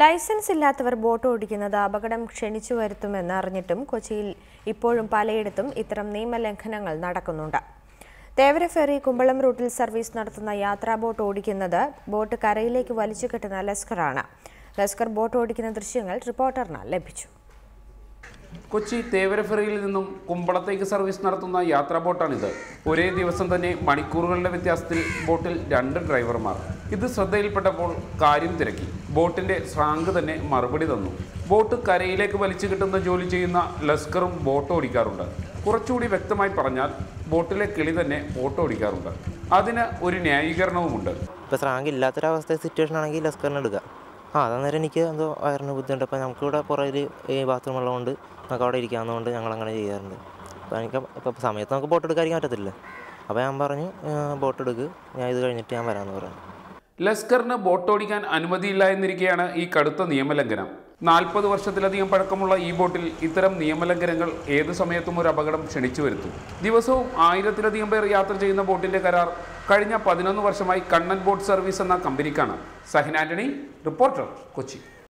Licence ഇല്ലാത്തവർ boat ഓടിക്കുന്നത് അപകടം ക്ഷണിച്ചു വരുത്തുമെന്ന് അറിഞ്ഞിട്ടും കൊച്ചിയിൽ ഇപ്പോഴും പലയിടത്തും ഇത്തരം നിയമലംഘനങ്ങൾ നടക്കുന്നുണ്ട്. തേവര ഫെറി കുമ്പളം റൂട്ടിൽ സർവീസ് നടത്തുന്ന യാത്രാ ബോട്ട് ഓടിക്കുന്നത് ബോട്ട് കരയിലേക്ക് വലിച്ചു കെട്ടുന്ന ലസ്കറാണ്. ലസ്കർ ബോട്ട് ഓടിക്കുന്ന ദൃശ്യങ്ങൾ റിപ്പോർട്ടറിന് ലഭിച്ചു. കൊച്ചി തേവര ഫെറിയിൽ നിന്നും കുമ്പളത്തേക്ക് സർവീസ് നടത്തുന്ന യാത്രാ ബോട്ടാണിത്. ഒരേ ദിവസം തന്നെ മണിക്കൂറുകളുടെ വ്യത്യാസത്തിൽ ബോട്ടിൽ 2 ഡ്രൈവർമാർ. ഇത് ശ്രദ്ധയിൽപ്പെട്ടപ്പോൾ കാര്യം തിരക്കി. ബോട്ടിന്റെ സ്രാങ്ക് തന്നെ മറുപടി തന്നു. ബോട്ട് കരയിലേക്ക് വലിച്ചു കിട്ടുന്ന ജോലി ചെയ്യുന്ന ലസ്കറും ബോട്ട് ഓടിക്കാറുണ്ട്. കുറച്ചുകൂടി വ്യക്തമായി പറഞ്ഞാൽ ബോട്ടിലെ കിളി തന്നെ ബോട്ട് ഓടിക്കാറുണ്ട്. അതിന് ഒരു ന്യായീകരണവുമുണ്ട്. ഇപ്പോൾ സ്രാങ്ക് ഇല്ലാത്തൊരവസ്ഥ സിറ്റുവേഷൻ ആണെങ്കിൽ ലസ്കറിന് എടുക്കുക. അതന്നേരം എനിക്ക് എന്തോ വയറിന് ബുദ്ധിമുട്ട്. അപ്പോൾ നമുക്കിവിടെ പുറകിൽ ബാത്റൂം ഉള്ളതുകൊണ്ട് നമുക്ക് അവിടെ ഇരിക്കാവുന്നതുകൊണ്ട് ഞങ്ങളങ്ങനെ ചെയ്യാറുണ്ട്. അപ്പോൾ ഇപ്പോൾ സമയത്ത് നമുക്ക് ബോട്ട് എടുക്കാതിരിക്കാൻ പറ്റത്തില്ല. അപ്പോൾ ഞാൻ പറഞ്ഞു ബോട്ട് എടുക്കുക, ഞാൻ ഇത് കഴിഞ്ഞിട്ട് ഞാൻ വരാമെന്ന് പറഞ്ഞു. ലസ്കറിന് ബോട്ട് ഓടിക്കാൻ അനുമതിയില്ല എന്നിരിക്കെയാണ് ഈ കടുത്ത നിയമലംഘനം. 40 വർഷത്തിലധികം പഴക്കമുള്ള ഈ ബോട്ടിൽ ഇത്തരം നിയമലംഘനങ്ങൾ ഏതു സമയത്തും ഒരു അപകടം ക്ഷണിച്ചു വരുത്തും. ദിവസവും 1000-ലധികം പേർ യാത്ര ചെയ്യുന്ന ബോട്ടിന്റെ കരാർ കഴിഞ്ഞ 11 വർഷമായി കണ്ണൻ ബോട്ട് സർവീസ് എന്ന കമ്പനിക്കാണ്. സഹിൻ ആന്റണി, റിപ്പോർട്ടർ, കൊച്ചി.